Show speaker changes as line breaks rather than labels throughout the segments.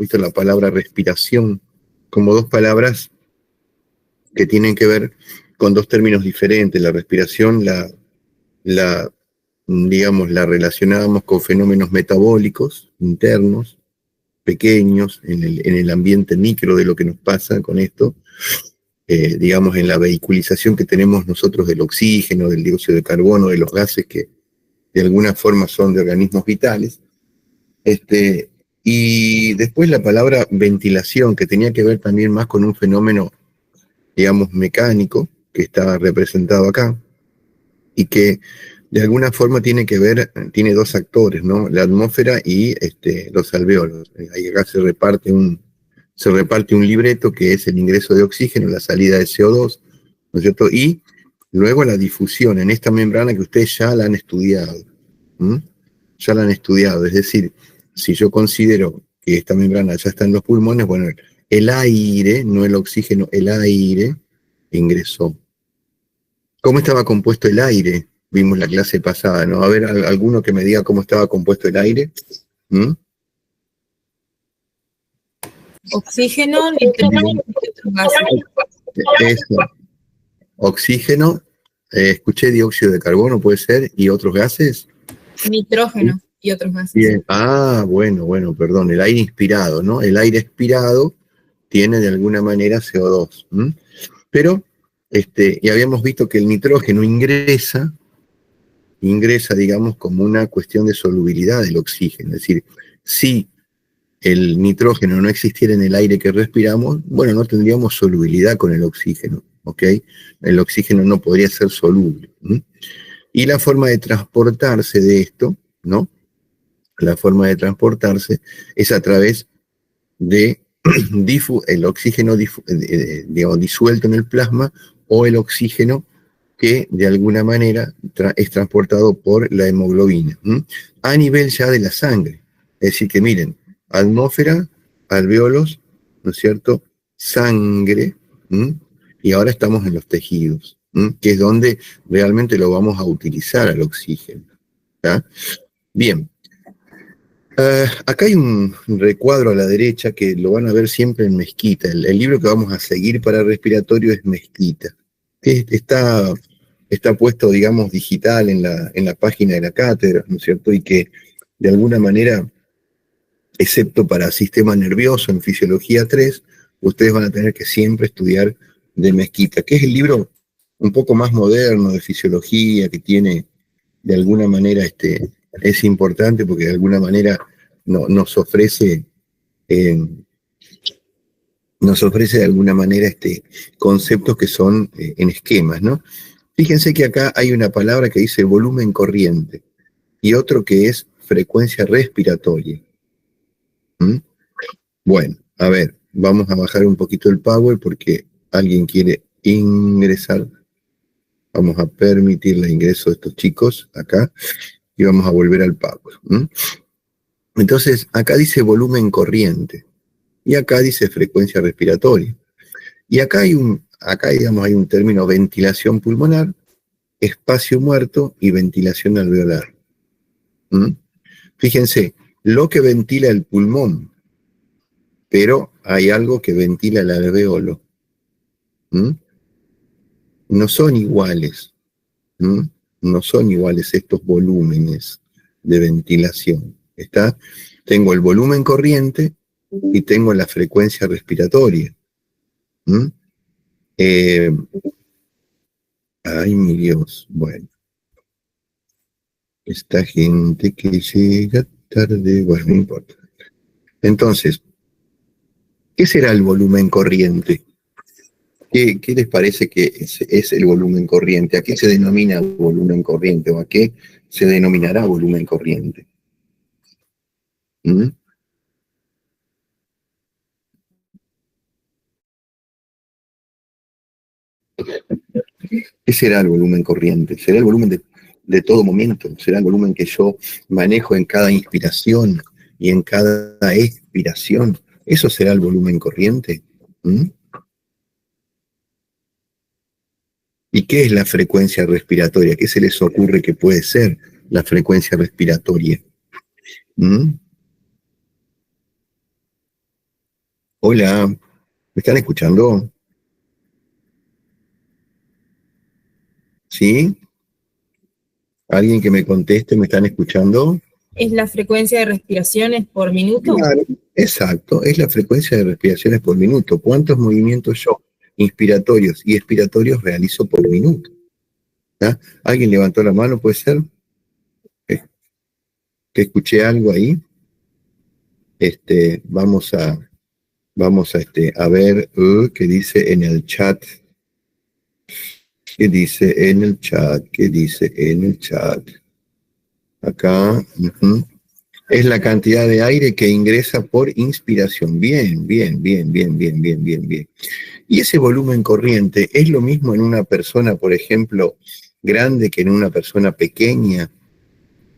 visto la palabra respiración, como dos palabras que tienen que ver con dos términos diferentes. La respiración digamos, la relacionábamos con fenómenos metabólicos internos, pequeños, en el ambiente micro de lo que nos pasa con esto, digamos, en la vehiculización que tenemos nosotros del oxígeno, del dióxido de carbono, de los gases que de alguna forma son de organismos vitales. Y después la palabra ventilación, que tenía que ver también más con un fenómeno, digamos, mecánico, que está representado acá, y que de alguna forma tiene que ver, tiene dos actores, ¿no? La atmósfera y los alvéolos. Ahí acá se reparte un libreto que es el ingreso de oxígeno, la salida de CO2, ¿no es cierto? Y luego la difusión en esta membrana que ustedes ya la han estudiado. Ya la han estudiado, es decir, si yo considero que esta membrana ya está en los pulmones, bueno, el aire, no el oxígeno, el aire ingresó. ¿Cómo estaba compuesto el aire? Vimos la clase pasada, ¿no? A ver, alguno que me diga cómo estaba compuesto el aire.
Oxígeno, nitrógeno y otros gases.
Eso. Oxígeno, escuché dióxido de carbono, puede ser, y otros gases.
Nitrógeno y otros gases.
Bien. Ah, bueno, perdón, el aire inspirado, ¿no? El aire expirado tiene de alguna manera CO2. Pero, y habíamos visto que el nitrógeno ingresa, digamos, como una cuestión de solubilidad del oxígeno. Es decir, si el nitrógeno no existiera en el aire que respiramos, bueno, no tendríamos solubilidad con el oxígeno, ¿ok? El oxígeno no podría ser soluble. Y la forma de transportarse de esto, ¿no? La forma de transportarse es a través de el oxígeno digamos, disuelto en el plasma o el oxígeno que de alguna manera es transportado por la hemoglobina, a nivel ya de la sangre. Es decir, que miren, atmósfera, alvéolos, ¿no es cierto? Sangre, y ahora estamos en los tejidos, que es donde realmente lo vamos a utilizar al oxígeno. ¿Ya? Bien. Acá hay un recuadro a la derecha que lo van a ver siempre en Mezquita. El libro que vamos a seguir para respiratorio es Mezquita. Está puesto, digamos, digital en la página de la cátedra, ¿no es cierto? Y que de alguna manera, excepto para sistema nervioso en Fisiología 3, ustedes van a tener que siempre estudiar de Mezquita, que es el libro un poco más moderno de fisiología, que tiene de alguna manera, es importante porque de alguna manera nos ofrece de alguna manera conceptos que son en esquemas, ¿no? Fíjense que acá hay una palabra que dice volumen corriente y otro que es frecuencia respiratoria. Bueno, a ver, vamos a bajar un poquito el power porque alguien quiere ingresar. Vamos a permitir el ingreso de estos chicos acá y vamos a volver al power. Entonces, acá dice volumen corriente y acá dice frecuencia respiratoria. Y acá digamos, hay un término ventilación pulmonar, espacio muerto y ventilación alveolar. Fíjense, lo que ventila el pulmón, pero hay algo que ventila el alveolo. No son iguales. No son iguales estos volúmenes de ventilación. Tengo el volumen corriente y tengo la frecuencia respiratoria. Ay, mi Dios, bueno. Esta gente que llega tarde, bueno, no importa. Entonces, ¿qué será el volumen corriente? ¿Qué les parece que es el volumen corriente? ¿A qué se denomina volumen corriente o a qué se denominará volumen corriente? ¿Qué será el volumen corriente? ¿Será el volumen de todo momento? ¿Será el volumen que yo manejo en cada inspiración y en cada expiración? ¿Eso será el volumen corriente? ¿Y qué es la frecuencia respiratoria? ¿Qué se les ocurre que puede ser la frecuencia respiratoria? Hola, ¿me están escuchando? ¿Sí? ¿Alguien que me conteste, me están escuchando?
¿Es la frecuencia de respiraciones por minuto?
Claro, exacto, es la frecuencia de respiraciones por minuto. ¿Cuántos movimientos yo, inspiratorios y expiratorios, realizo por minuto? ¿Ah? ¿Alguien levantó la mano? ¿Puede ser? Eh, ¿Que escuché algo ahí? Vamos a ver qué dice en el chat. ¿Qué dice en el chat? ¿Qué dice en el chat? Acá. Es la cantidad de aire que ingresa por inspiración. Bien, bien, bien, bien, bien, bien, bien, bien. Y ese volumen corriente es lo mismo en una persona, por ejemplo, grande que en una persona pequeña.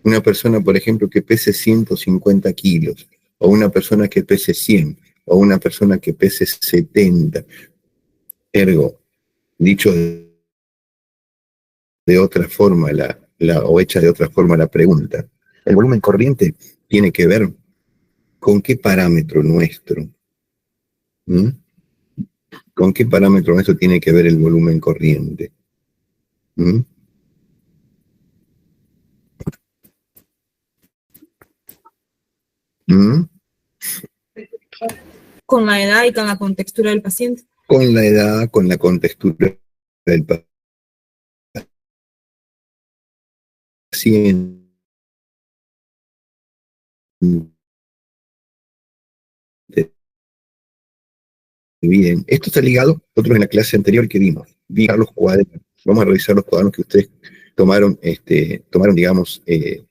Una persona, por ejemplo, que pese 150 kilos, o una persona que pese 100, o una persona que pese 70. Ergo, dicho de otra forma, o hecha de otra forma la pregunta, el volumen corriente tiene que ver con qué parámetro nuestro. ¿Mm? ¿Con qué parámetro nuestro tiene que ver el volumen corriente? ¿Mm? ¿Mm?
Con la edad y con la contextura del paciente.
Con la edad, con la contextura del paciente. Bien, esto está ligado, nosotros en la clase anterior que vimos, los cuadernos, vamos a revisar los cuadernos que ustedes tomaron, digamos,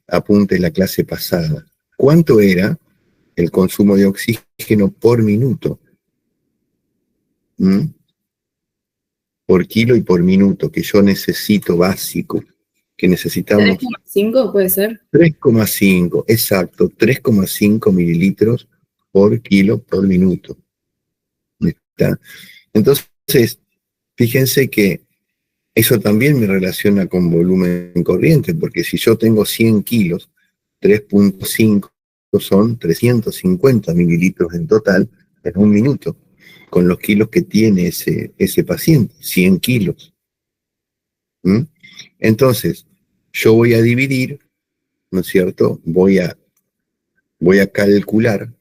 apuntes en la clase pasada. ¿Cuánto era el consumo de oxígeno por minuto? ¿Mm? Por kilo y por minuto, que yo necesito básico, que necesitamos.
3,5 puede ser.
3,5, exacto, 3,5 mililitros por kilo por minuto. ¿Está? Entonces, fíjense que eso también me relaciona con volumen corriente, porque si yo tengo 100 kilos, 3,5 son 350 mililitros en total en un minuto, con los kilos que tiene ese paciente, 100 kilos. ¿Mm? Entonces, yo voy a dividir, ¿no es cierto? Voy a calcular,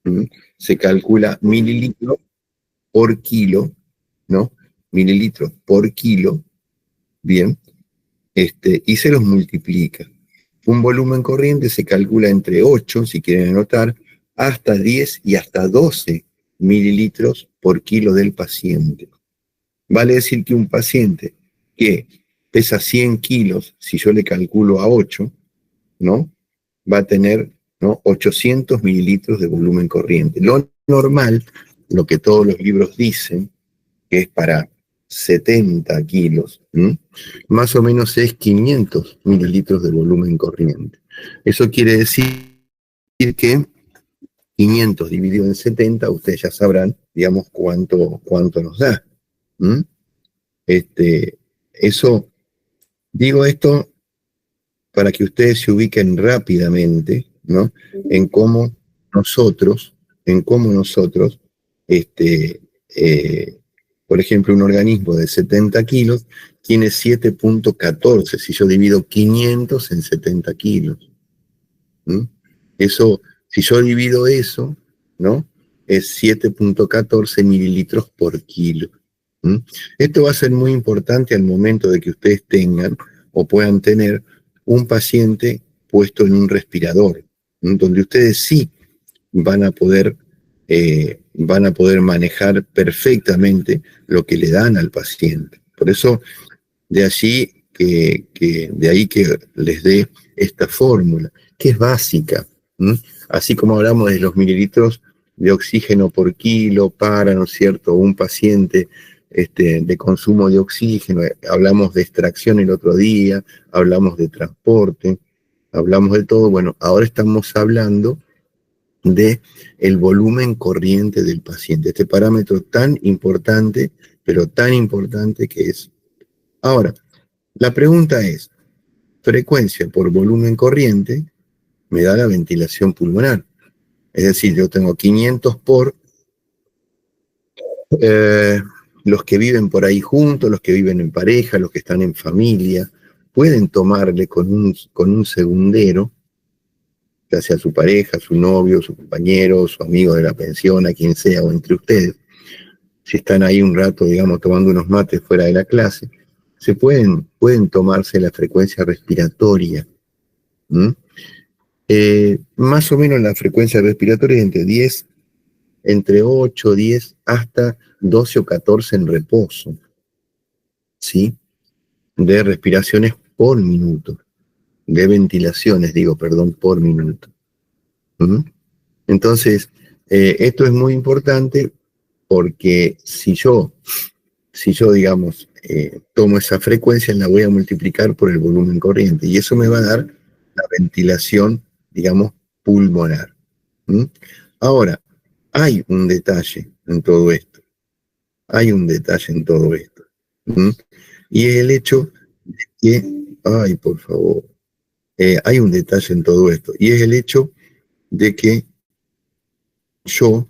¿Mm? Se calcula mililitros por kilo, ¿no? Mililitros por kilo, bien, y se los multiplica. Un volumen corriente se calcula entre 8, si quieren anotar, hasta 10 y hasta 12 mililitros por kilo del paciente. Vale decir que un paciente que pesa 100 kilos, si yo le calculo a 8, ¿no? Va a tener, ¿no?, 800 mililitros de volumen corriente. Lo normal, lo que todos los libros dicen, que es para 70 kilos, más o menos es 500 mililitros de volumen corriente. Eso quiere decir que 500 dividido en 70, ustedes ya sabrán, digamos, cuánto nos da. Eso, digo esto para que ustedes se ubiquen rápidamente, ¿no? En cómo nosotros, por ejemplo, un organismo de 70 kilos tiene 7,14, si yo divido 500 en 70 kilos. Eso, si yo divido eso, ¿no? Es 7,14 mililitros por kilo. Esto va a ser muy importante al momento de que ustedes tengan o puedan tener un paciente puesto en un respirador, donde ustedes sí van a poder manejar perfectamente lo que le dan al paciente. Por eso, de ahí que les dé esta fórmula, que es básica. Así como hablamos de los mililitros de oxígeno por kilo para, ¿no es cierto?, un paciente de consumo de oxígeno, hablamos de extracción el otro día, hablamos de transporte, hablamos de todo. Bueno, ahora estamos hablando de el volumen corriente del paciente, este parámetro tan importante, pero tan importante que es. Ahora, la pregunta es, frecuencia por volumen corriente me da la ventilación pulmonar. Es decir, yo tengo 500 por Los que viven por ahí juntos, los que viven en pareja, los que están en familia, pueden tomarle con un segundero, ya sea su pareja, su novio, su compañero, su amigo de la pensión, a quien sea, o entre ustedes. Si están ahí un rato, digamos, tomando unos mates fuera de la clase, pueden tomarse la frecuencia respiratoria. Más o menos la frecuencia respiratoria es entre 8, 10, hasta 12 o 14 en reposo, ¿sí? De respiraciones por minuto, de ventilaciones, por minuto. Entonces, esto es muy importante porque si yo digamos, tomo esa frecuencia, la voy a multiplicar por el volumen corriente y eso me va a dar la ventilación, digamos, pulmonar. Ahora, hay un detalle en todo esto. Y es el hecho de que, ay, por favor, hay un detalle en todo esto, y es el hecho de que yo,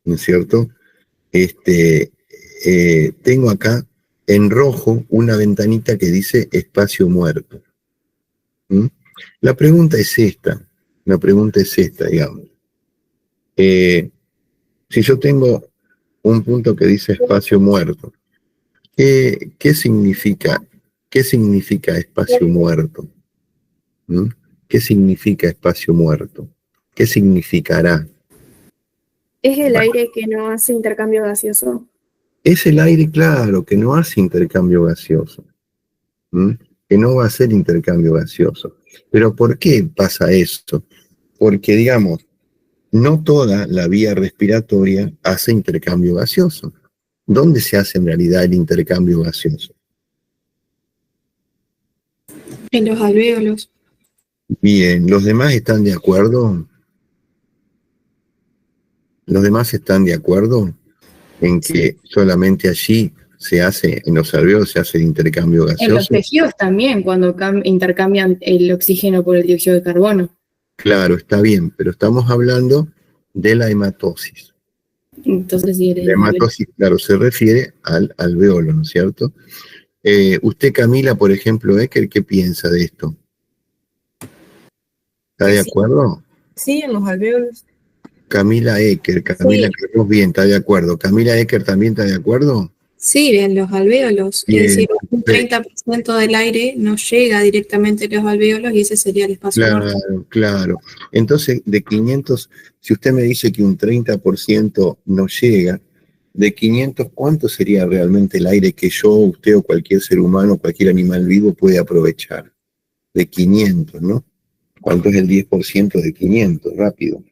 ¿no es cierto?, tengo acá en rojo una ventanita que dice espacio muerto. La pregunta es esta, digamos. Si yo tengo un punto que dice espacio muerto, ¿qué significa espacio muerto? ¿Qué significa espacio muerto? ¿Qué significará?
¿Es el aire que no hace intercambio gaseoso?
Es el aire, claro, que no hace intercambio gaseoso. Que no va a hacer intercambio gaseoso. Pero ¿por qué pasa esto? Porque, digamos, no toda la vía respiratoria hace intercambio gaseoso. ¿Dónde se hace en realidad el intercambio gaseoso?
En los alvéolos.
Bien, ¿los demás están de acuerdo? ¿Los demás están de acuerdo en que solamente allí se hace, en los alvéolos se hace el intercambio gaseoso?
En los tejidos también, cuando intercambian el oxígeno por el dióxido de carbono.
Claro, está bien, pero estamos hablando de la hematosis.
Entonces, sí,
la hematosis, claro, se refiere al alvéolo, ¿no es cierto? Usted, Camila, por ejemplo, Ecker, ¿qué piensa de esto? ¿Está de acuerdo?
Sí, en los alvéolos.
Camila Ecker, Carlos, bien, está de acuerdo. ¿Camila Ecker también está de acuerdo?
Sí, en los alvéolos.
Bien,
es decir, un 30% del aire no llega directamente a los alvéolos y ese sería el espacio muerto.
Claro. Entonces, de 500, si usted me dice que un 30% no llega, de 500, ¿cuánto sería realmente el aire que yo, usted o cualquier ser humano, cualquier animal vivo puede aprovechar? De 500, ¿no? ¿Cuánto es el 10% de 500? Rápido.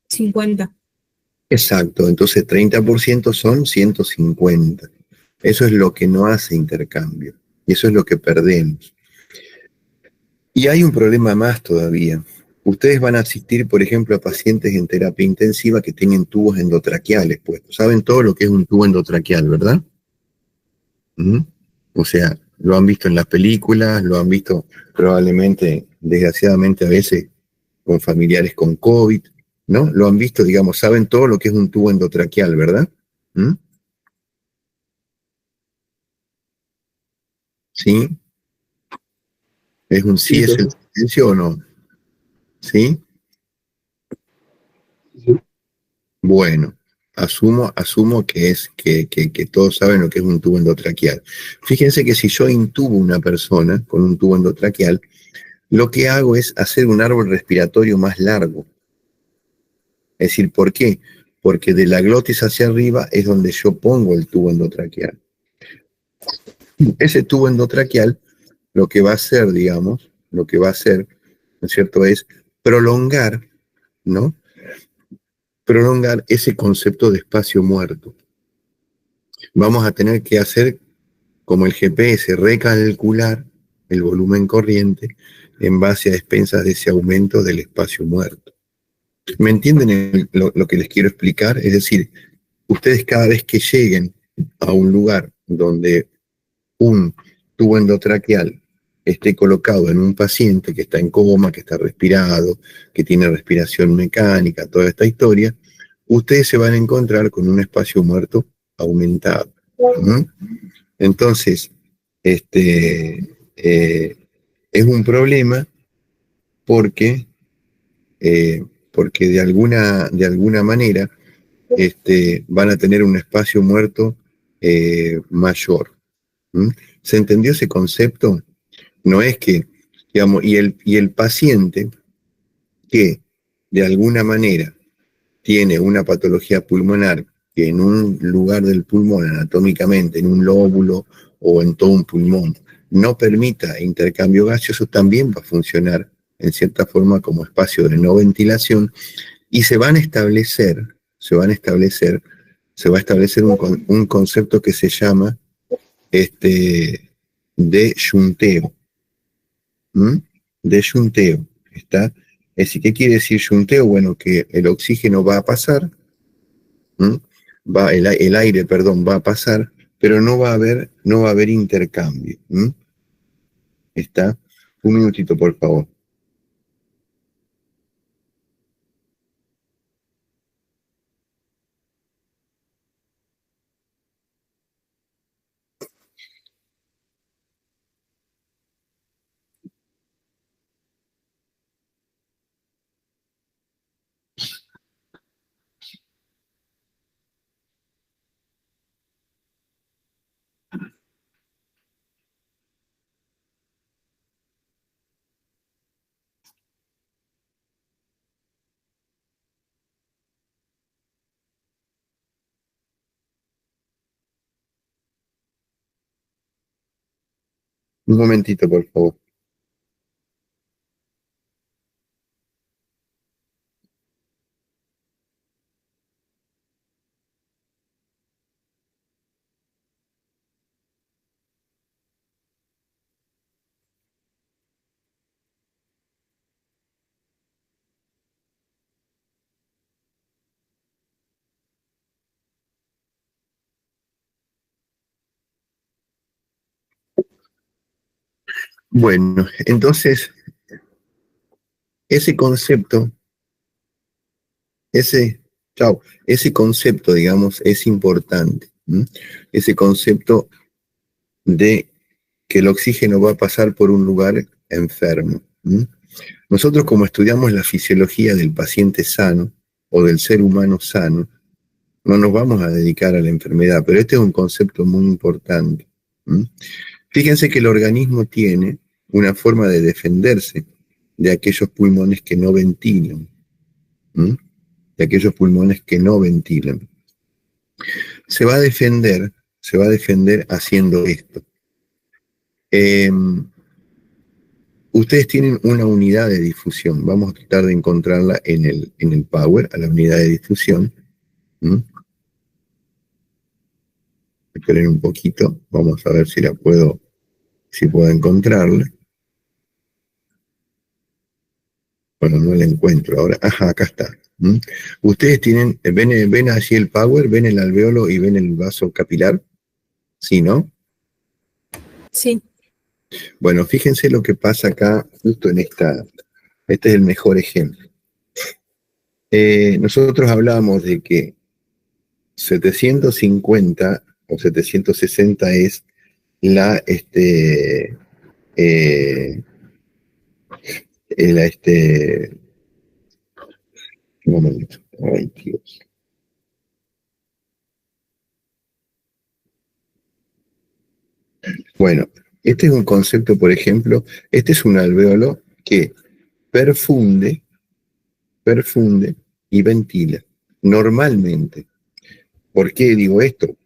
50.
Exacto, entonces 30% son 150. Eso es lo que no hace intercambio. Y eso es lo que perdemos. Y hay un problema más todavía. Ustedes van a asistir, por ejemplo, a pacientes en terapia intensiva que tienen tubos endotraqueales puestos. Saben todo lo que es un tubo endotraqueal, ¿verdad? O sea, lo han visto en las películas, lo han visto probablemente, desgraciadamente a veces, con familiares con COVID, ¿no? Lo han visto, digamos, saben todo lo que es un tubo endotraqueal, ¿verdad? ¿Sí? ¿Es un sí, es el silencio o no? ¿Sí? Bueno, asumo que todos saben lo que es un tubo endotraqueal. Fíjense que si yo intubo a una persona con un tubo endotraqueal, lo que hago es hacer un árbol respiratorio más largo. Es decir, ¿por qué? Porque de la glotis hacia arriba es donde yo pongo el tubo endotraqueal. Ese tubo endotraqueal lo que va a hacer, digamos, ¿no es cierto?, es prolongar, ¿no? Prolongar ese concepto de espacio muerto. Vamos a tener que hacer, como el GPS, recalcular el volumen corriente en base a expensas de ese aumento del espacio muerto. ¿Me entienden lo que les quiero explicar? Es decir, ustedes cada vez que lleguen a un lugar donde un tubo endotraqueal esté colocado en un paciente que está en coma, que está respirado, que tiene respiración mecánica, toda esta historia, ustedes se van a encontrar con un espacio muerto aumentado. ¿Mm? Entonces, es un problema porque, porque de alguna manera van a tener un espacio muerto mayor. ¿Mm? ¿Se entendió ese concepto? No es que, digamos, y el paciente que de alguna manera tiene una patología pulmonar que en un lugar del pulmón, anatómicamente, en un lóbulo o en todo un pulmón, no permita intercambio gaseoso, también va a funcionar en cierta forma como espacio de no ventilación y se va a establecer un concepto que se llama desyunteo. Desyunteo. ¿Está? Es decir, ¿qué quiere decir yunteo? Bueno, que el oxígeno va a pasar, el aire, perdón, va a pasar, pero no va a haber intercambio. ¿Está? Un minutito, por favor. Un momentito, por favor. Bueno, entonces, ese concepto, ese concepto, digamos, es importante. Ese concepto de que el oxígeno va a pasar por un lugar enfermo. Nosotros, como estudiamos la fisiología del paciente sano o del ser humano sano, no nos vamos a dedicar a la enfermedad, pero este es un concepto muy importante. Fíjense que el organismo tiene una forma de defenderse de aquellos pulmones que no ventilan. De aquellos pulmones que no ventilan. Se va a defender haciendo esto. Ustedes tienen una unidad de difusión. Vamos a tratar de encontrarla en el Power, a la unidad de difusión. Esperen un poquito. Vamos a ver si puedo encontrarla. Bueno, no la encuentro ahora. Ajá, acá está. Ustedes tienen, ven allí el Power, ven el alveolo y ven el vaso capilar. ¿Sí, no?
Sí.
Bueno, fíjense lo que pasa acá, justo en esta. Este es el mejor ejemplo. Nosotros hablábamos de que 750 o 760 es un momento. Ay, Dios. Bueno, este es un concepto, por ejemplo, este es un alvéolo que perfunde y ventila, normalmente. ¿Por qué digo esto?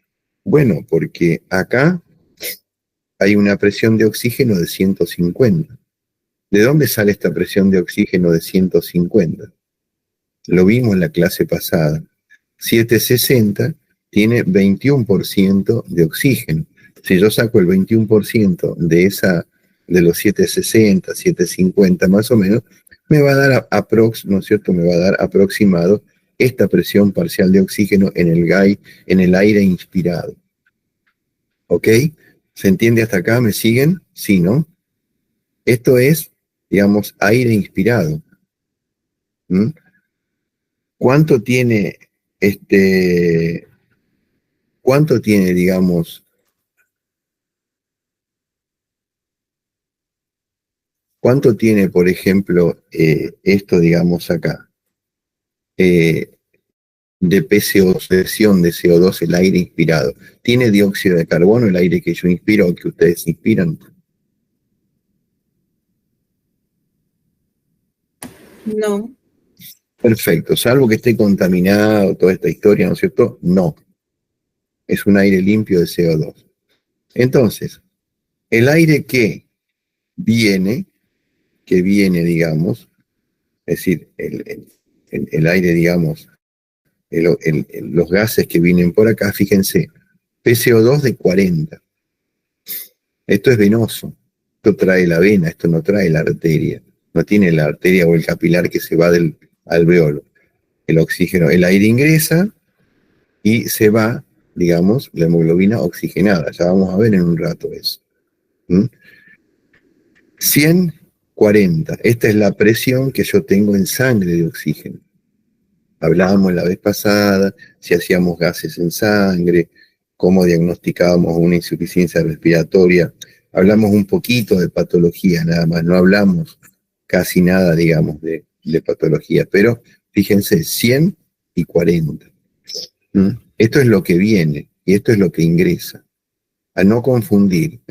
Bueno, porque acá hay una presión de oxígeno de 150. ¿De dónde sale esta presión de oxígeno de 150? Lo vimos en la clase pasada. 760 tiene 21% de oxígeno. Si yo saco el 21% de los 760, 750 más o menos, me va a dar ¿no es cierto? Me va a dar aproximado esta presión parcial de oxígeno en el aire inspirado. ¿Ok? ¿Se entiende hasta acá? ¿Me siguen? Sí, ¿no? Esto es, digamos, aire inspirado. ¿Mm? ¿Cuánto tiene, digamos, cuánto tiene, por ejemplo, esto, digamos, acá, de PCO2, de CO2, el aire inspirado? ¿Tiene dióxido de carbono el aire que yo inspiro o que ustedes inspiran?
No.
Perfecto, salvo que esté contaminado, toda esta historia, ¿no es cierto? No, es un aire limpio de CO2. Entonces, el aire que viene, digamos, es decir, el aire, digamos, los gases que vienen por acá, fíjense, PCO2 de 40. Esto es venoso, esto trae la vena, esto no trae la arteria, no tiene la arteria o el capilar que se va del alveolo. El oxígeno, el aire ingresa y se va, digamos, la hemoglobina oxigenada. Ya vamos a ver en un rato eso. 140, esta es la presión que yo tengo en sangre de oxígeno. Hablábamos la vez pasada si hacíamos gases en sangre, cómo diagnosticábamos una insuficiencia respiratoria. Hablamos un poquito de patología nada más, no hablamos casi nada, digamos, de patología, pero fíjense, 100 y 40. Esto es lo que viene y esto es lo que ingresa. A no confundir.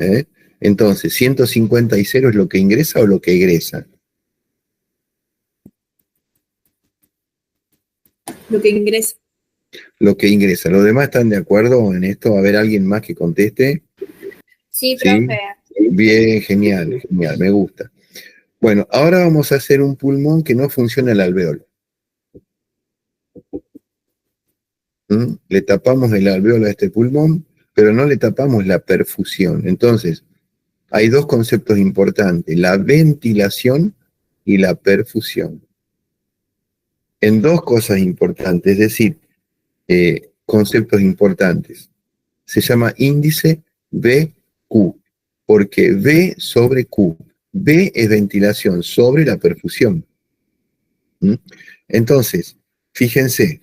Entonces, 150 y 0 es lo que ingresa o lo que egresa.
Lo que ingresa.
Lo que ingresa. ¿Los demás están de acuerdo en esto? ¿Va a haber alguien más que conteste?
Sí,
¿Sí?
profe.
Bien, genial, genial, me gusta. Bueno, ahora vamos a hacer un pulmón que no funciona el alveolo. Le tapamos el alveolo a este pulmón, pero no le tapamos la perfusión. Entonces, hay dos conceptos importantes, la ventilación y la perfusión. En dos cosas importantes, es decir, conceptos importantes. Se llama índice VQ, porque V sobre Q. V es ventilación sobre la perfusión. Entonces, fíjense,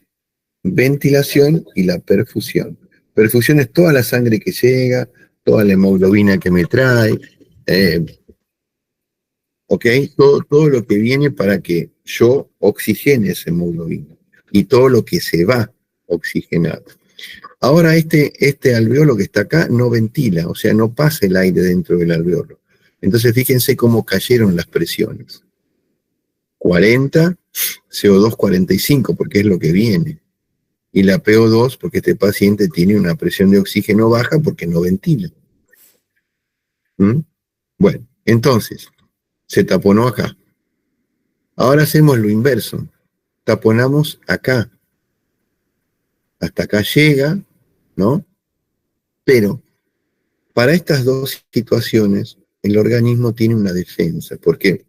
ventilación y la perfusión. Perfusión es toda la sangre que llega, toda la hemoglobina que me trae, ¿ok? Todo lo que viene para que yo oxigene esa hemoglobina y todo lo que se va oxigenado. Ahora este alveolo que está acá no ventila, o sea, no pasa el aire dentro del alveolo. Entonces fíjense cómo cayeron las presiones. 40, CO2 45, porque es lo que viene. Y la PO2, porque este paciente tiene una presión de oxígeno baja porque no ventila. Bueno, entonces, se taponó acá. Ahora hacemos lo inverso. Taponamos acá. Hasta acá llega, ¿no? Pero para estas dos situaciones, el organismo tiene una defensa, porque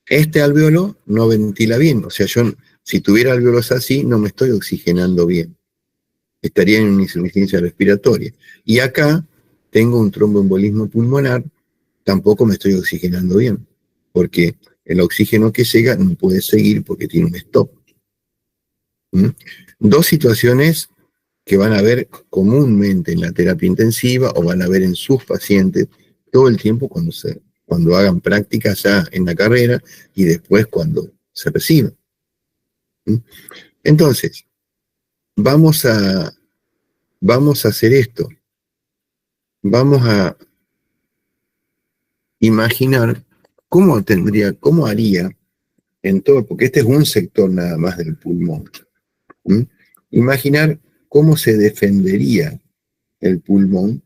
este alveolo no ventila bien. O sea, yo, si tuviera alveolos así, no me estoy oxigenando bien. Estaría en una insuficiencia respiratoria. Y acá tengo un tromboembolismo pulmonar, tampoco me estoy oxigenando bien, porque el oxígeno que llega no puede seguir porque tiene un stop. Dos situaciones que van a ver comúnmente en la terapia intensiva o van a ver en sus pacientes todo el tiempo cuando hagan prácticas ya en la carrera y después cuando se reciban. Entonces, vamos a hacer esto. Vamos a imaginar cómo haría en todo, porque este es un sector nada más del pulmón. Imaginar cómo se defendería el pulmón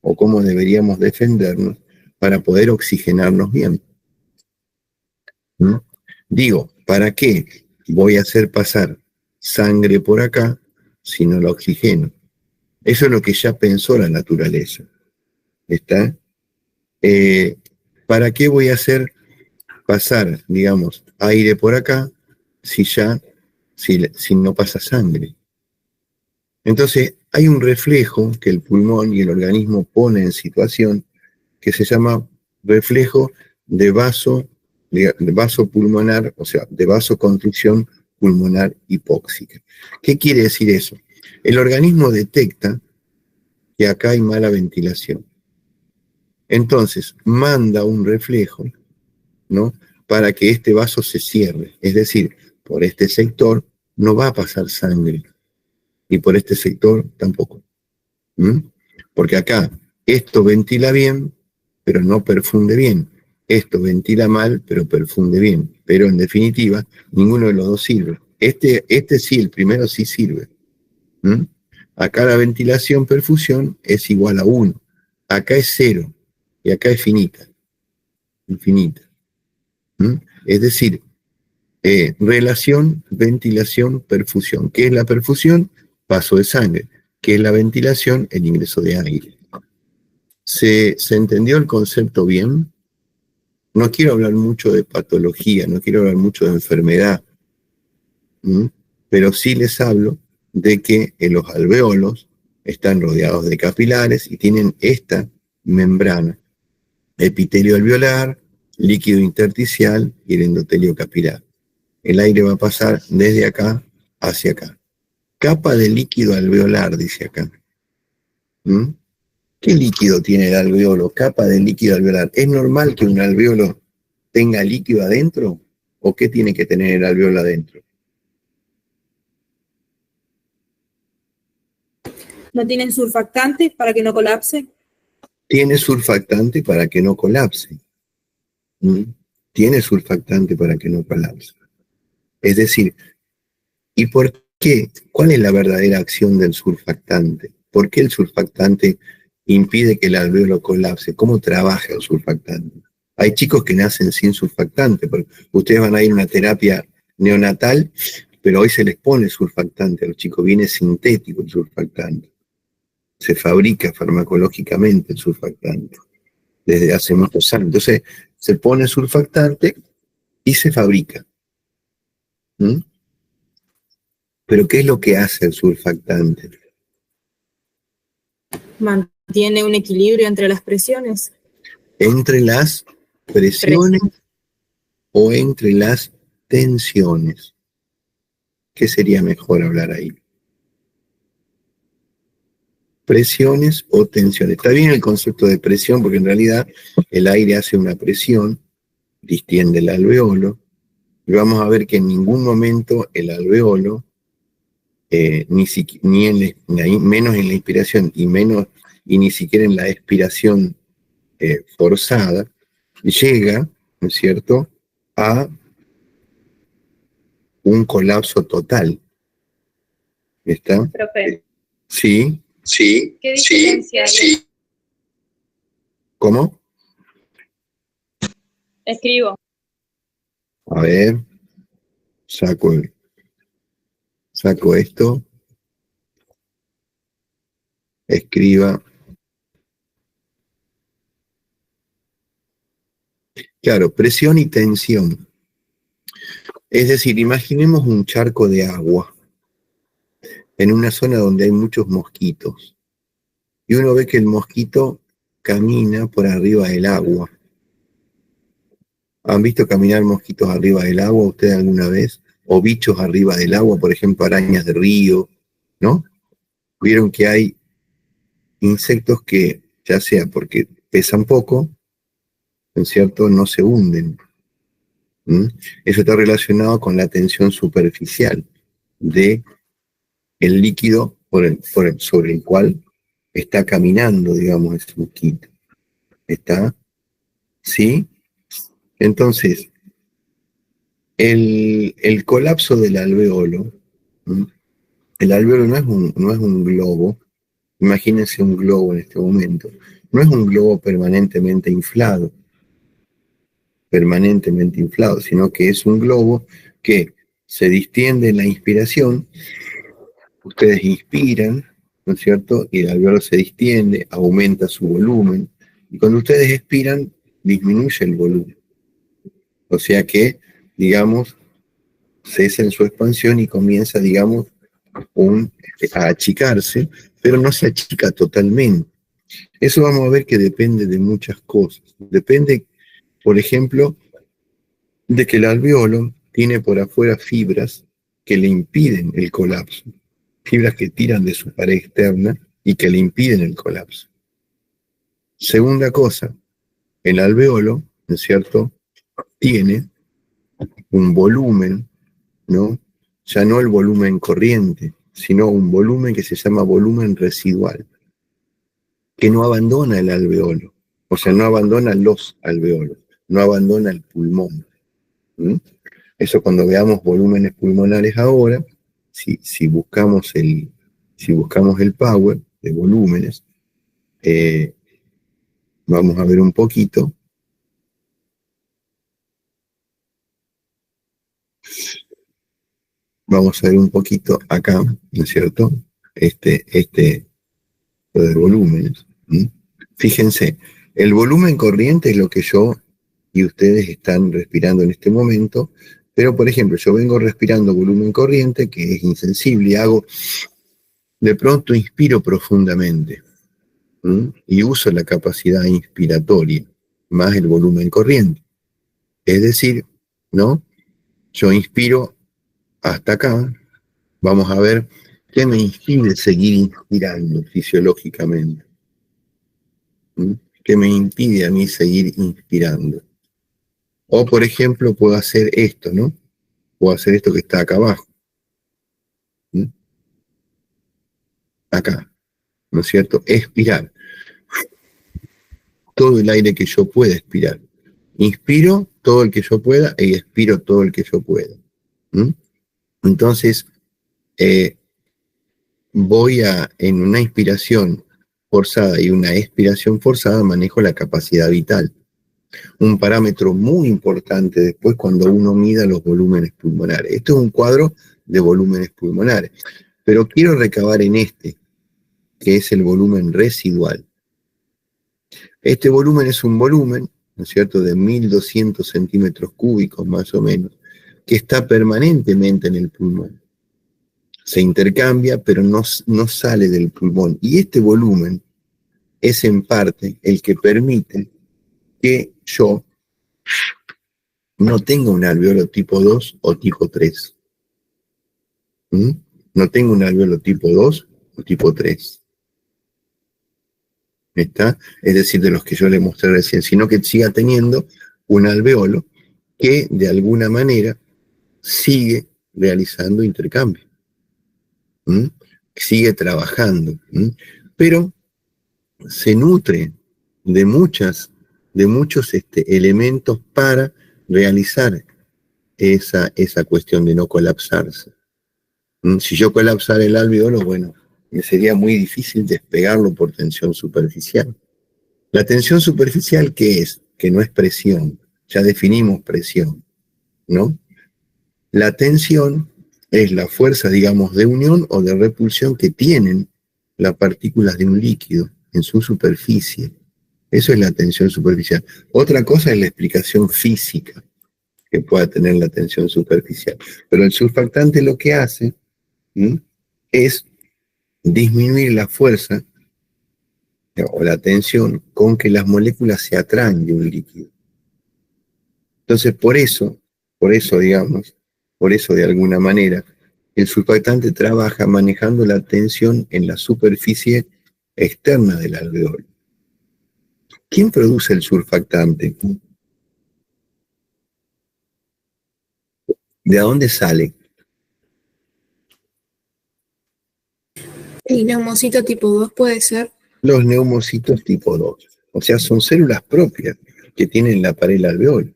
o cómo deberíamos defendernos para poder oxigenarnos bien. Digo, ¿para qué voy a hacer pasar sangre por acá si no la oxigeno? Eso es lo que ya pensó la naturaleza. ¿Está? ¿Para qué voy a hacer pasar, digamos, aire por acá si no pasa sangre? Entonces, hay un reflejo que el pulmón y el organismo ponen en situación que se llama reflejo de vaso pulmonar, o sea, de vasoconstricción pulmonar hipóxica. ¿Qué quiere decir eso? El organismo detecta que acá hay mala ventilación. Entonces, manda un reflejo, ¿no?, para que este vaso se cierre. Es decir, por este sector no va a pasar sangre y por este sector tampoco. Porque acá esto ventila bien, pero no perfunde bien. Esto ventila mal, pero perfunde bien. Pero en definitiva, ninguno de los dos sirve. Este sí, el primero sí sirve. Acá la ventilación, perfusión es igual a 1. Acá es 0 y acá es finita. Infinita. Es decir, relación, ventilación, perfusión. ¿Qué es la perfusión? Paso de sangre. ¿Qué es la ventilación? El ingreso de aire. ¿Se entendió el concepto bien? No quiero hablar mucho de patología, no quiero hablar mucho de enfermedad, pero sí les hablo de que en los alvéolos están rodeados de capilares y tienen esta membrana: epitelio alveolar, líquido intersticial y el endotelio capilar. El aire va a pasar desde acá hacia acá. Capa de líquido alveolar, dice acá. ¿Qué líquido tiene el alveolo? Capa de líquido alveolar. ¿Es normal que un alveolo tenga líquido adentro? ¿O qué tiene que tener el alveolo adentro?
¿No tienen surfactantes para que no colapse?
Tiene surfactante para que no colapse. Tiene surfactante para que no colapse. Es decir, ¿y por qué? ¿Cuál es la verdadera acción del surfactante? ¿Por qué el surfactante impide que el alveolo colapse? ¿Cómo trabaja el surfactante? Hay chicos que nacen sin surfactante, porque ustedes van a ir a una terapia neonatal, pero hoy se les pone surfactante a los chicos, viene sintético el surfactante. Se fabrica farmacológicamente el surfactante desde hace muchos años. Entonces, se pone surfactante y se fabrica. Pero ¿qué es lo que hace el surfactante?
Mantiene un equilibrio entre las presiones.
Entre las presiones o entre las tensiones. ¿Qué sería mejor hablar ahí? Presiones o tensiones. Está bien el concepto de presión, porque en realidad el aire hace una presión, distiende el alveolo, y vamos a ver que en ningún momento el alveolo, menos en la inspiración y ni siquiera en la expiración forzada, llega, ¿no es cierto?, a un colapso total. ¿Está?
Profe,
Sí.
¿qué diferencia hay?
¿Cómo?
Escribo.
A ver, saco esto, escriba. Claro, presión y tensión. Es decir, imaginemos un charco de agua en una zona donde hay muchos mosquitos. Y uno ve que el mosquito camina por arriba del agua. ¿Han visto caminar mosquitos arriba del agua ustedes alguna vez? O bichos arriba del agua, por ejemplo, arañas de río, ¿no? Vieron que hay insectos que, ya sea porque pesan poco, ¿no es cierto?, no se hunden. Eso está relacionado con la tensión superficial de el líquido sobre el cual está caminando, digamos, ese mosquito. ¿Está? ¿Sí? Entonces, el colapso del alveolo, el alveolo no es un globo, imagínense un globo en este momento, no es un globo permanentemente inflado, sino que es un globo que se distiende en la inspiración. Ustedes inspiran, ¿no es cierto?, y el alveolo se distiende, aumenta su volumen, y cuando ustedes expiran, disminuye el volumen. O sea que, digamos, cesa en su expansión y comienza, digamos, a achicarse, pero no se achica totalmente. Eso vamos a ver que depende de muchas cosas. Depende por ejemplo, de que el alveolo tiene por afuera fibras que le impiden el colapso, fibras que tiran de su pared externa y que le impiden el colapso. Segunda cosa, el alveolo, ¿no es cierto?, tiene un volumen, ¿no? Ya no el volumen corriente, sino un volumen que se llama volumen residual, que no abandona el alveolo, o sea, no abandona los alveolos, no abandona el pulmón. ¿Mm? Eso cuando veamos volúmenes pulmonares ahora, si buscamos el power de volúmenes, vamos a ver un poquito. Vamos a ver un poquito acá, ¿no es cierto? Lo de volúmenes. ¿Mm? Fíjense, el volumen corriente es lo que yo y ustedes están respirando en este momento, pero por ejemplo, yo vengo respirando volumen corriente, que es insensible, y de pronto inspiro profundamente, y uso la capacidad inspiratoria, más el volumen corriente. Es decir, ¿no? Yo inspiro hasta acá, vamos a ver qué me impide seguir inspirando fisiológicamente. ¿Qué me impide a mí seguir inspirando? O, por ejemplo, puedo hacer esto, ¿no? Puedo hacer esto que está acá abajo. Acá, ¿no es cierto? Expirar. Todo el aire que yo pueda expirar. Inspiro todo el que yo pueda y expiro todo el que yo pueda. Entonces, en una inspiración forzada y una expiración forzada, manejo la capacidad vital. Un parámetro muy importante después cuando uno mida los volúmenes pulmonares. Esto es un cuadro de volúmenes pulmonares, pero quiero recabar en este, que es el volumen residual. Este volumen es un volumen, ¿no es cierto?, de 1200 centímetros cúbicos más o menos, que está permanentemente en el pulmón. Se intercambia, pero no sale del pulmón. Y este volumen es en parte el que permite que yo no tenga un alveolo tipo 2 o tipo 3. No tengo un alveolo tipo 2 o tipo 3. ¿Está? Es decir, de los que yo le mostré recién, sino que siga teniendo un alveolo que de alguna manera sigue realizando intercambio. Sigue trabajando. Pero se nutre de muchos elementos para realizar esa cuestión de no colapsarse. Si yo colapsara el alveolo, bueno, me sería muy difícil despegarlo por tensión superficial. La tensión superficial, ¿qué es? Que no es presión. Ya definimos presión, ¿no? La tensión es la fuerza, digamos, de unión o de repulsión que tienen las partículas de un líquido en su superficie. Eso es la tensión superficial. Otra cosa es la explicación física que pueda tener la tensión superficial. Pero el surfactante lo que hace es disminuir la fuerza o la tensión con que las moléculas se atraen de un líquido. Entonces, por eso, digamos, por eso de alguna manera, el surfactante trabaja manejando la tensión en la superficie externa del alveolo. ¿Quién produce el surfactante? ¿De dónde sale?
El neumocito tipo 2 puede ser.
Los neumocitos tipo 2. O sea, son células propias que tienen la pared del alveolo.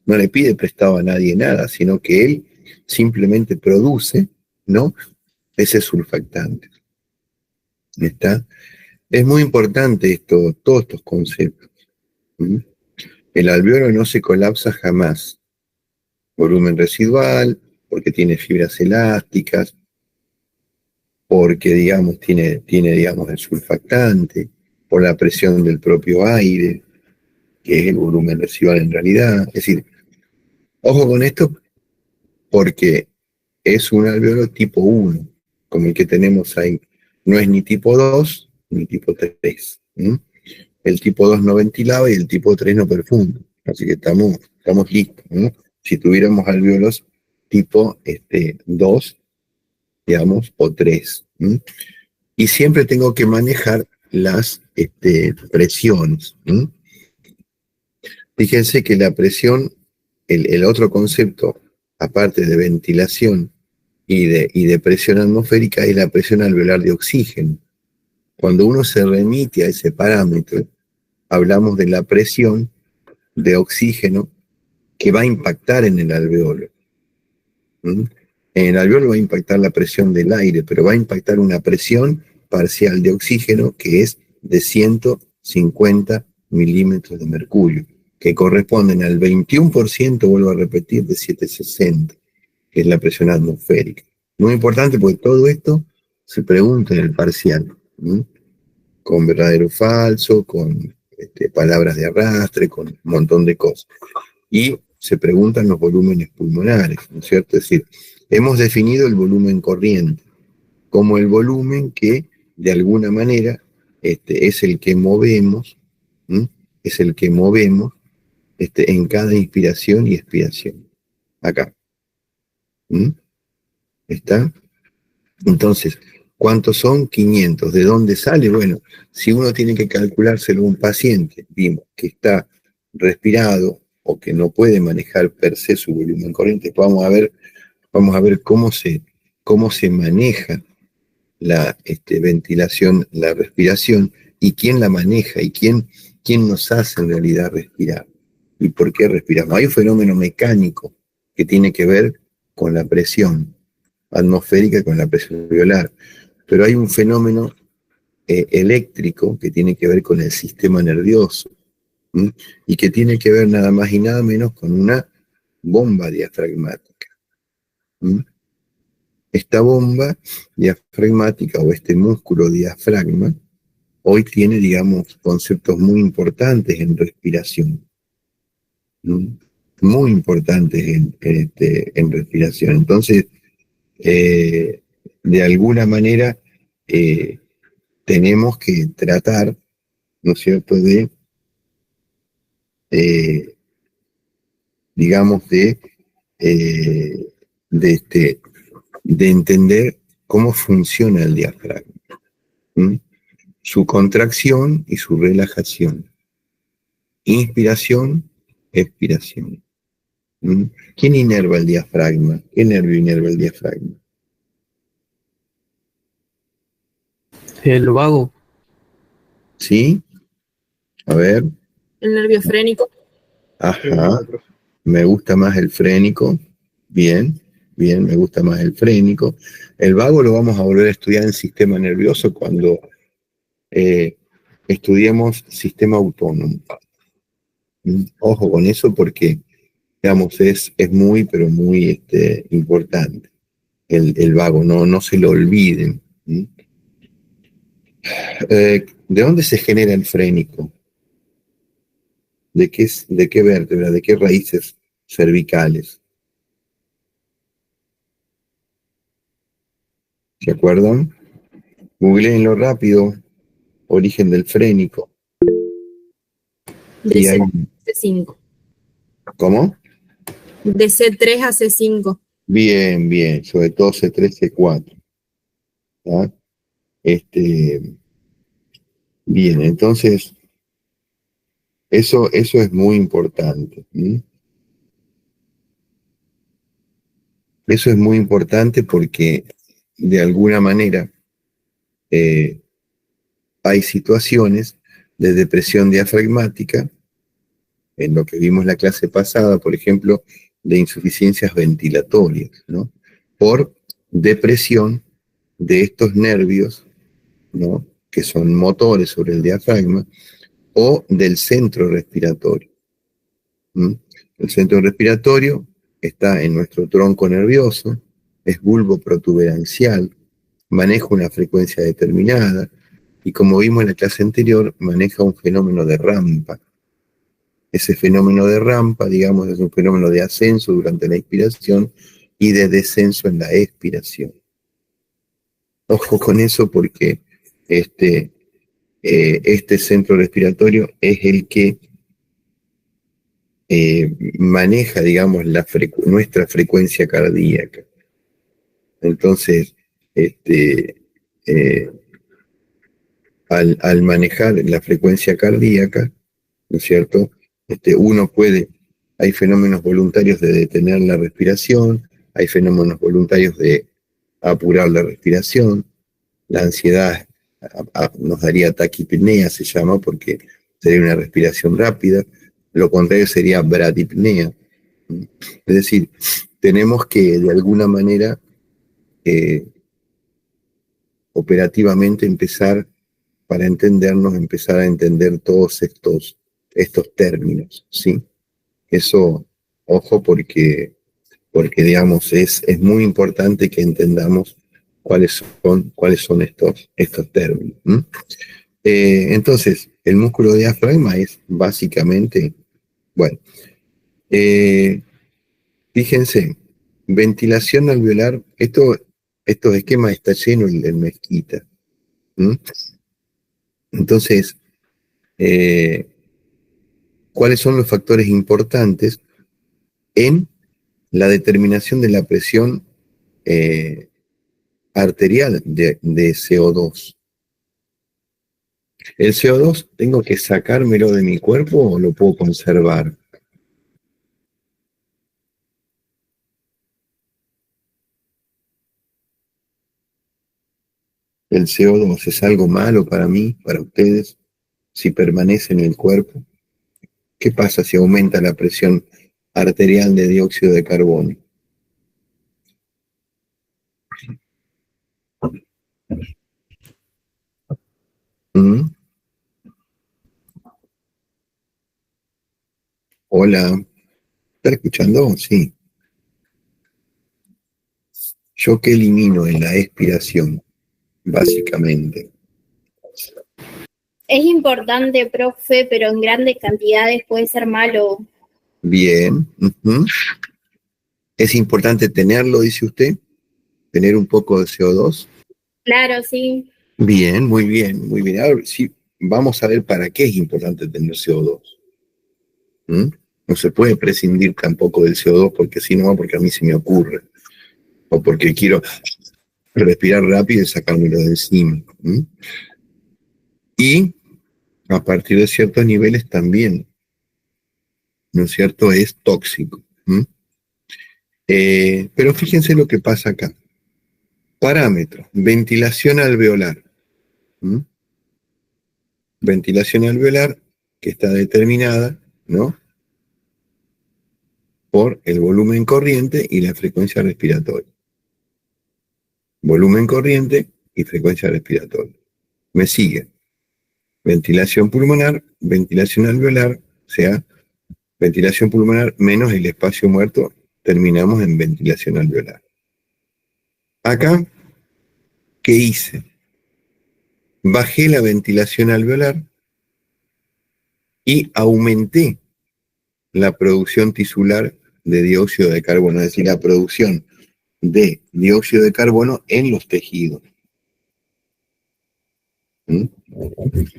No le pide prestado a nadie nada, sino que él simplemente produce, ¿no?, ese surfactante. ¿Está? Es muy importante todos estos conceptos. El alveolo no se colapsa jamás. Volumen residual, porque tiene fibras elásticas, porque, digamos, tiene digamos, el surfactante, por la presión del propio aire, que es el volumen residual en realidad. Es decir, ojo con esto, porque es un alveolo tipo 1, como el que tenemos ahí. No es ni tipo 2 ni tipo 3. El tipo 2 no ventilaba y el tipo 3 no perfunda. Así que estamos listos, ¿no? Si tuviéramos alvéolos tipo 2, digamos, o 3. Y siempre tengo que manejar las presiones. Fíjense que la presión, el otro concepto, aparte de ventilación y de presión atmosférica, es la presión alveolar de oxígeno. Cuando uno se remite a ese parámetro, hablamos de la presión de oxígeno que va a impactar en el alveolo. En el alveolo va a impactar la presión del aire, pero va a impactar una presión parcial de oxígeno que es de 150 milímetros de mercurio, que corresponden al 21%, vuelvo a repetir, de 760, que es la presión atmosférica. Muy importante porque todo esto se pregunta en el parcial, con verdadero o falso, con palabras de arrastre, con un montón de cosas. Y se preguntan los volúmenes pulmonares, ¿no es cierto? Es decir, hemos definido el volumen corriente como el volumen que, de alguna manera, es el que movemos, es el que movemos en cada inspiración y expiración. Acá. ¿Está? Entonces, ¿cuántos son? 500. ¿De dónde sale? Bueno, si uno tiene que calculárselo a un paciente, vimos que está respirado o que no puede manejar per se su volumen corriente, vamos a ver cómo se maneja la ventilación, la respiración, y quién la maneja, y quién nos hace en realidad respirar, y por qué respiramos. Hay un fenómeno mecánico que tiene que ver con la presión atmosférica, con la presión alveolar, pero hay un fenómeno eléctrico que tiene que ver con el sistema nervioso, y que tiene que ver nada más y nada menos con una bomba diafragmática. Esta bomba diafragmática o este músculo diafragma hoy tiene, digamos, conceptos muy importantes en respiración. Muy importantes en respiración. Entonces, de alguna manera, tenemos que tratar, ¿no es cierto?, digamos, de entender cómo funciona el diafragma, su contracción y su relajación, inspiración, expiración. ¿Quién inerva el diafragma? ¿Qué nervio inerva el diafragma?
El vago.
¿Sí? A ver.
El nervio frénico.
Ajá. Me gusta más el frénico. Bien, me gusta más el frénico. El vago lo vamos a volver a estudiar en sistema nervioso cuando estudiemos sistema autónomo. Ojo con eso porque, digamos, es muy, pero muy importante. El vago, no se lo olviden. ¿De dónde se genera el frénico? ¿De qué vértebra? ¿De qué raíces cervicales? ¿Se acuerdan? Googleenlo rápido. Origen del frénico.
De C5.
¿Cómo?
De C3 a C5.
Bien, sobre todo C3, C4. ¿Ah? Bien, entonces, eso es muy importante. Eso es muy importante porque, de alguna manera, hay situaciones de depresión diafragmática, en lo que vimos la clase pasada, por ejemplo, de insuficiencias ventilatorias, ¿no? Por depresión de estos nervios, ¿no?, que son motores sobre el diafragma, o del centro respiratorio. El centro respiratorio está en nuestro tronco nervioso, es bulbo protuberancial, maneja una frecuencia determinada, y como vimos en la clase anterior, maneja un fenómeno de rampa. Ese fenómeno de rampa, digamos, es un fenómeno de ascenso durante la inspiración y de descenso en la expiración. Ojo con eso porque este centro respiratorio es el que maneja, digamos, nuestra frecuencia cardíaca. Entonces, al manejar la frecuencia cardíaca, ¿no es cierto? Hay fenómenos voluntarios de detener la respiración, hay fenómenos voluntarios de apurar la respiración, la ansiedad nos daría taquipnea, se llama, porque sería una respiración rápida, lo contrario sería bradipnea. Es decir, tenemos que de alguna manera operativamente para entendernos, empezar a entender todos estos términos, ¿sí? Eso, ojo, porque digamos, es muy importante que entendamos cuáles son estos términos. Entonces, el músculo diafragma es básicamente, bueno, fíjense, ventilación alveolar, estos esquemas está lleno el Mezquita. Entonces, ¿cuáles son los factores importantes en la determinación de la presión arterial de CO2? ¿El CO2 tengo que sacármelo de mi cuerpo o lo puedo conservar? ¿El CO2 es algo malo para mí, para ustedes, si permanece en el cuerpo? ¿Qué pasa si aumenta la presión arterial de dióxido de carbono? ¿Mm? Hola, ¿está escuchando? Sí. ¿Yo qué elimino en la expiración, básicamente?
Es importante, profe, pero en grandes cantidades puede ser malo.
Bien. ¿Es importante tenerlo, dice usted? ¿Tener un poco de CO2?
Claro, sí.
Bien, muy bien, muy bien. Ahora sí, vamos a ver para qué es importante tener CO2. No se puede prescindir tampoco del CO2 porque si no, porque a mí se me ocurre. O porque quiero respirar rápido y sacármelo de encima. Y a partir de ciertos niveles también, ¿no es cierto?, es tóxico. Pero fíjense lo que pasa acá. Parámetros, ventilación alveolar. Ventilación alveolar que está determinada, ¿no?, por el volumen corriente y la frecuencia respiratoria. Volumen corriente y frecuencia respiratoria. Me sigue. Ventilación pulmonar, ventilación alveolar, o sea, ventilación pulmonar menos el espacio muerto, terminamos en ventilación alveolar. Acá, ¿qué hice? Bajé la ventilación alveolar y aumenté la producción tisular de dióxido de carbono, es decir, la producción de dióxido de carbono en los tejidos.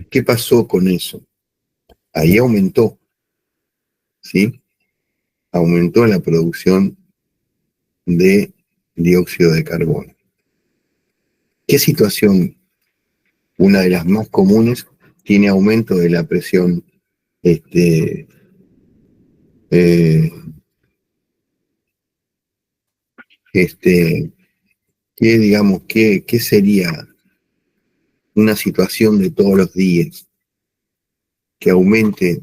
¿Qué pasó con eso? Ahí aumentó, ¿sí? Aumentó la producción de dióxido de carbono. ¿Qué situación? Una de las más comunes tiene aumento de la presión ¿qué sería una situación de todos los días que aumente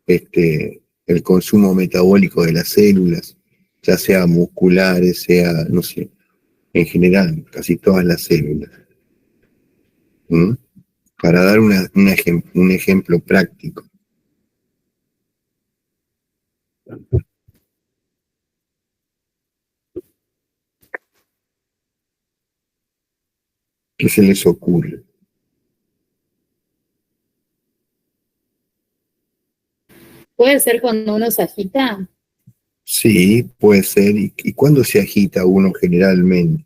el consumo metabólico de las células, ya sea musculares, sea, no sé, en general, casi todas las células? Para dar un ejemplo práctico. ¿Qué se les ocurre?
¿Puede ser cuando uno se agita?
Sí, puede ser. ¿Y cuándo se agita uno generalmente?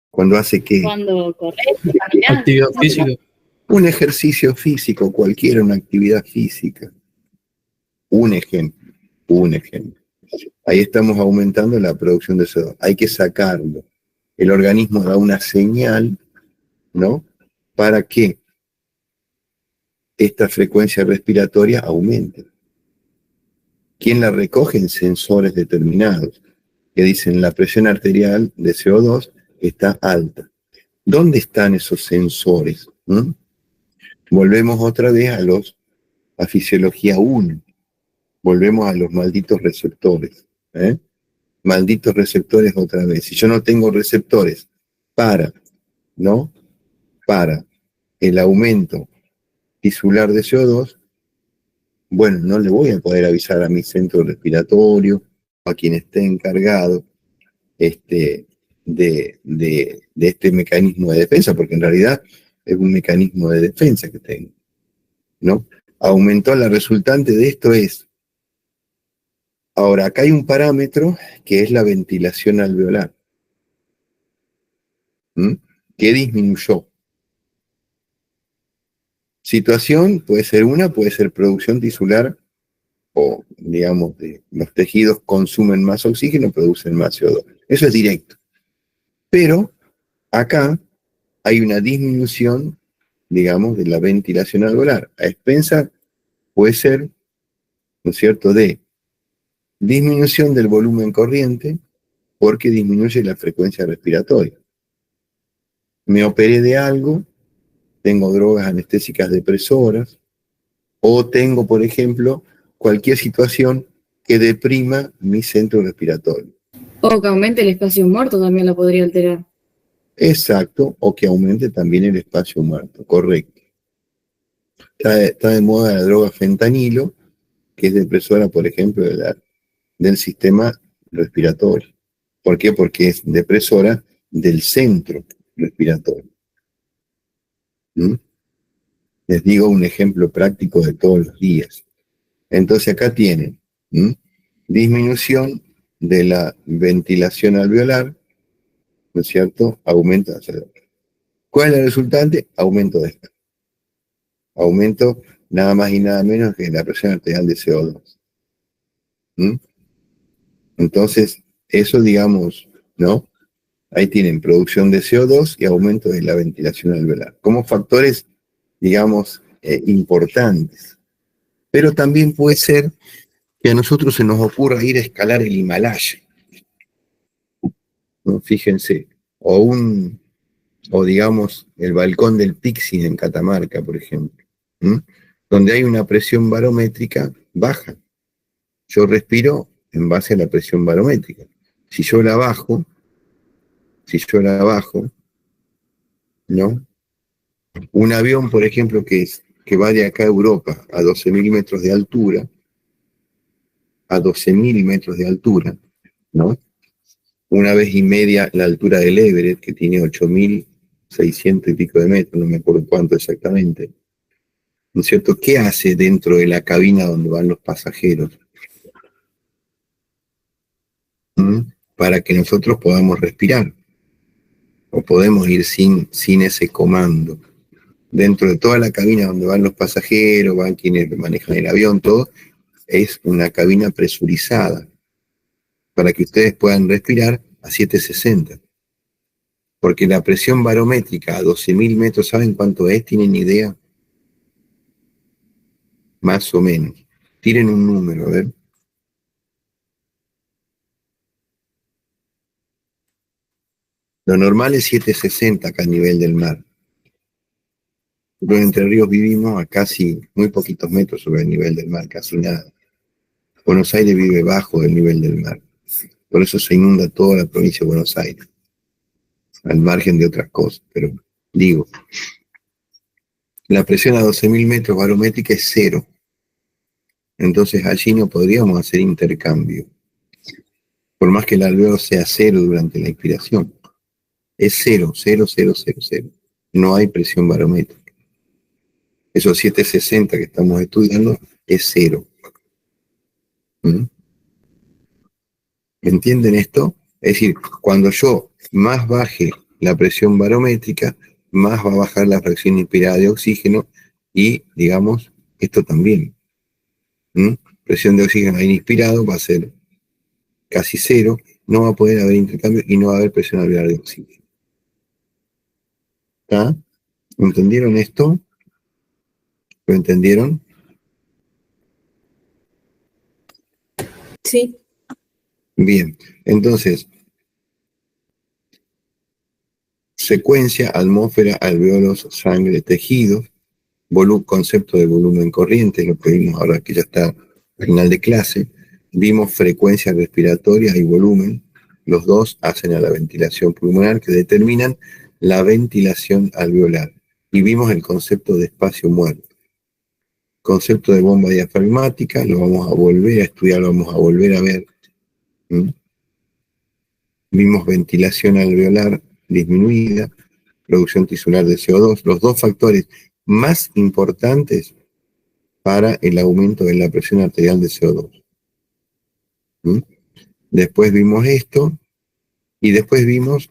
¿Cuándo hace qué?
Cuando corres, caminas.
Actividad física.
Un ejercicio físico, cualquiera, una actividad física. Un ejemplo, un ejemplo. Ahí estamos aumentando la producción de CO2. Hay que sacarlo. El organismo da una señal, ¿no? Para que esta frecuencia respiratoria aumente. ¿Quién la recoge? En sensores determinados, que dicen la presión arterial de CO2 está alta. ¿Dónde están esos sensores? Volvemos otra vez a fisiología 1. Volvemos a los malditos receptores. Malditos receptores otra vez. Si yo no tengo receptores para el aumento tisular de CO2, bueno, no le voy a poder avisar a mi centro respiratorio, a quien esté encargado de este mecanismo de defensa, porque en realidad es un mecanismo de defensa que tengo, ¿no? Aumentó la resultante de esto es, ahora acá hay un parámetro que es la ventilación alveolar, que disminuyó. Situación puede ser producción tisular, o digamos, los tejidos consumen más oxígeno, producen más CO2. Eso es directo. Pero acá hay una disminución, digamos, de la ventilación alveolar. A expensas puede ser, ¿no es cierto?, de disminución del volumen corriente, porque disminuye la frecuencia respiratoria. Me operé de algo, tengo drogas anestésicas depresoras, o tengo, por ejemplo, cualquier situación que deprima mi centro respiratorio.
O que aumente el espacio muerto también lo podría alterar.
Exacto, o que aumente también el espacio muerto, correcto. Está de moda la droga fentanilo, que es depresora, por ejemplo, del sistema respiratorio. ¿Por qué? Porque es depresora del centro respiratorio. Les digo un ejemplo práctico de todos los días. Entonces acá tienen disminución de la ventilación alveolar, ¿no es cierto? Aumento. ¿Cuál es el resultante? Aumento de esto. Aumento nada más y nada menos que la presión arterial de CO2. Entonces, eso digamos, ¿no? Ahí tienen producción de CO2 y aumento de la ventilación alveolar, como factores, digamos, importantes. Pero también puede ser que a nosotros se nos ocurra ir a escalar el Himalaya, ¿no? Fíjense, o digamos, el balcón del Pixie en Catamarca, por ejemplo, donde hay una presión barométrica baja. Yo respiro en base a la presión barométrica. Si yo la bajo, ¿no? Un avión, por ejemplo, que va de acá a Europa a 12.000 metros de altura, ¿no? Una vez y media la altura del Everest, que tiene 8.600 y pico de metros, no me acuerdo cuánto exactamente, ¿no es cierto? ¿Qué hace dentro de la cabina donde van los pasajeros? Para que nosotros podamos respirar, o podemos ir sin ese comando. Dentro de toda la cabina donde van los pasajeros, van quienes manejan el avión, todo, es una cabina presurizada, para que ustedes puedan respirar a 760. Porque la presión barométrica a 12.000 metros, ¿saben cuánto es? ¿Tienen idea? Más o menos. Tiren un número, a ver. Lo normal es 760 acá a nivel del mar. Pero en Entre Ríos vivimos a casi muy poquitos metros sobre el nivel del mar, casi nada. Buenos Aires vive bajo del nivel del mar. Por eso se inunda toda la provincia de Buenos Aires, al margen de otras cosas. Pero digo, la presión a 12.000 metros barométrica es 0. Entonces allí no podríamos hacer intercambio. Por más que el alveolo sea 0 durante la inspiración. Es 0, 0, 0, 0, 0. No hay presión barométrica. Esos 760 que estamos estudiando es 0. ¿Entienden esto? Es decir, cuando yo más baje la presión barométrica, más va a bajar la fracción inspirada de oxígeno y, digamos, esto también. presión de oxígeno aire inspirado va a ser casi cero, no va a poder haber intercambio y no va a haber presión alveolar de oxígeno. ¿Está? ¿Entendieron esto? ¿Lo entendieron?
Sí.
Bien, entonces, secuencia, atmósfera, alveolos, sangre, tejidos, concepto de volumen corriente, lo que vimos ahora que ya está al final de clase, vimos frecuencia respiratoria y volumen, los dos hacen a la ventilación pulmonar que determinan la ventilación alveolar, y vimos el concepto de espacio muerto. Concepto de bomba diafragmática, lo vamos a volver a estudiar, lo vamos a volver a ver. Vimos ventilación alveolar disminuida, producción tisular de CO2, los dos factores más importantes para el aumento de la presión arterial de CO2. Después vimos esto, y después vimos,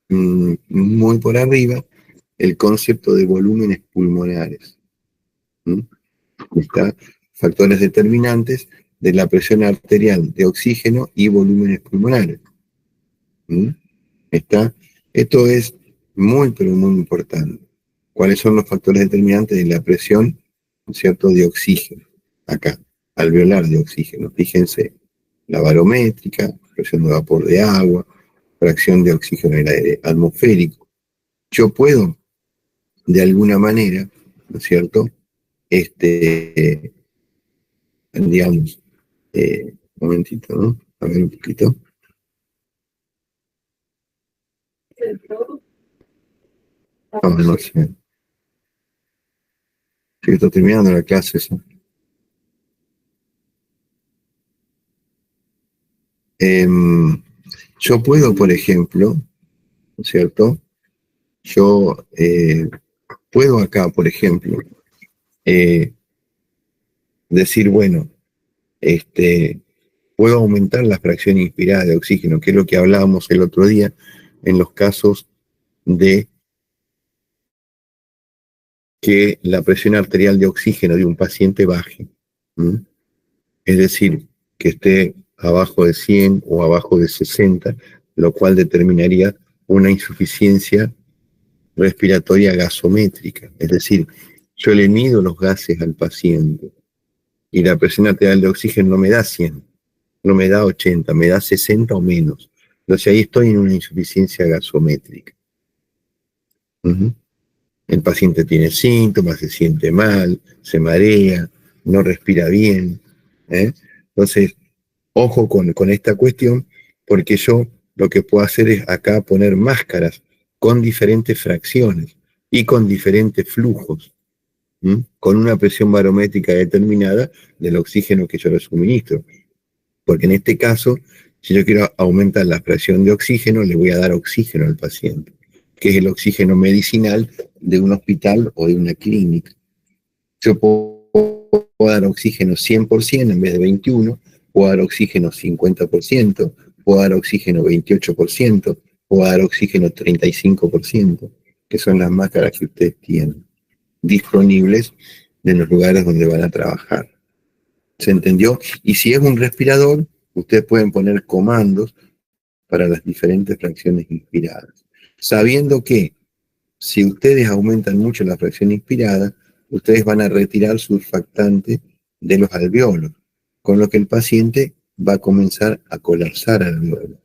muy por arriba, el concepto de volúmenes pulmonares. Está factores determinantes de la presión arterial de oxígeno y volúmenes pulmonares. Esto es muy, pero muy importante. ¿Cuáles son los factores determinantes de la presión, ¿cierto?, de oxígeno? Acá, alveolar de oxígeno. Fíjense, la barométrica, presión de vapor de agua, fracción de oxígeno en el aire atmosférico. Yo puedo, de alguna manera, ¿no es cierto?, digamos, un momentito, ¿no? A ver un poquito. No sé. Sí, estoy terminando la clase, eso. Yo puedo, por ejemplo, ¿no es cierto? Yo puedo acá, por ejemplo, decir, bueno, puedo aumentar la fracción inspirada de oxígeno, que es lo que hablábamos el otro día en los casos de que la presión arterial de oxígeno de un paciente baje. Es decir, que esté abajo de 100 o abajo de 60, lo cual determinaría una insuficiencia respiratoria gasométrica. Es decir, yo le mido los gases al paciente y la presión arterial de oxígeno no me da 100, no me da 80, me da 60 o menos. Entonces ahí estoy en una insuficiencia gasométrica. El paciente tiene síntomas, se siente mal, se marea, no respira bien. Entonces, ojo con esta cuestión, porque yo lo que puedo hacer es acá poner máscaras con diferentes fracciones y con diferentes flujos, con una presión barométrica determinada del oxígeno que yo le suministro. Porque en este caso, si yo quiero aumentar la fracción de oxígeno, le voy a dar oxígeno al paciente, que es el oxígeno medicinal de un hospital o de una clínica. Yo puedo dar oxígeno 100% en vez de 21%, puedo dar oxígeno 50%, puedo dar oxígeno 28%, puedo dar oxígeno 35%, que son las máscaras que ustedes tienen disponibles en los lugares donde van a trabajar. ¿Se entendió? Y si es un respirador, ustedes pueden poner comandos para las diferentes fracciones inspiradas, sabiendo que si ustedes aumentan mucho la fracción inspirada, ustedes van a retirar surfactante de los alveolos, con lo que el paciente va a comenzar a colapsar alveolos.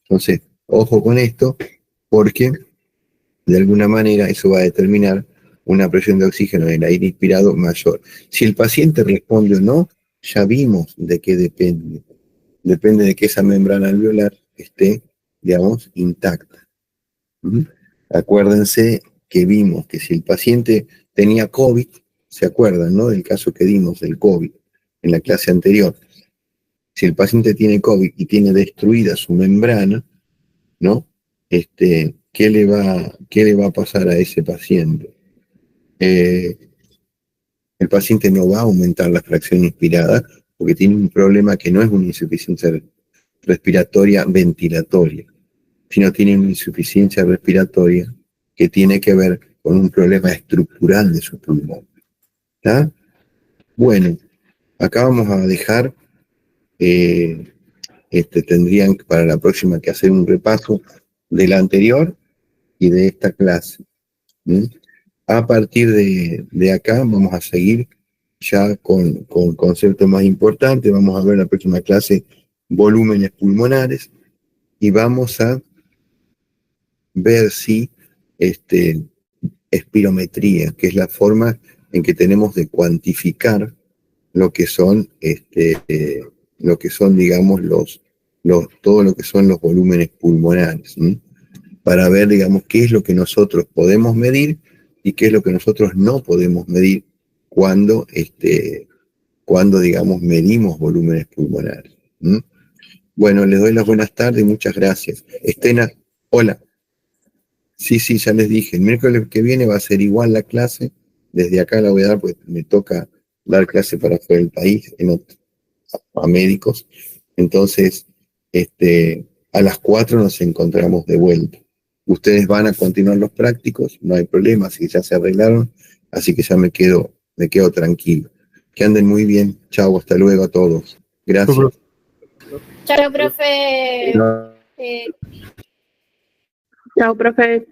Entonces, ojo con esto, porque de alguna manera eso va a determinar una presión de oxígeno en el aire inspirado mayor. Si el paciente responde o no, ya vimos de qué depende. Depende de que esa membrana alveolar esté, digamos, intacta. Acuérdense que vimos que si el paciente tenía COVID, ¿se acuerdan, no? Del caso que dimos del COVID en la clase anterior. Si el paciente tiene COVID y tiene destruida su membrana, ¿no? ¿Qué le va a pasar a ese paciente? El paciente no va a aumentar la fracción inspirada porque tiene un problema que no es una insuficiencia respiratoria ventilatoria, sino tiene una insuficiencia respiratoria que tiene que ver con un problema estructural de su pulmón. ¿Está? Bueno, Acá vamos a dejar, tendrían para la próxima que hacer un repaso de la anterior y de esta clase. ¿Mm? A partir de acá vamos a seguir ya con conceptos más importantes. Vamos a ver en la próxima clase volúmenes pulmonares y vamos a ver si espirometría, que es la forma en que tenemos de cuantificar lo que son, digamos, todo lo que son los volúmenes pulmonares, ¿sí? Para ver, digamos, qué es lo que nosotros podemos medir y qué es lo que nosotros no podemos medir cuando, digamos, medimos volúmenes pulmonares. ¿Mm? Bueno, les doy las buenas tardes, muchas gracias. Estena, hola. Sí, ya les dije, el miércoles que viene va a ser igual la clase, desde acá la voy a dar, pues me toca dar clase para fuera del país, a médicos, entonces, a las 4 nos encontramos de vuelta. Ustedes van a continuar los prácticos, no hay problema, así que ya se arreglaron, así que ya me quedo tranquilo. Que anden muy bien, chao, hasta luego a todos. Gracias.
Chao, profe.
No.
Chao, profe.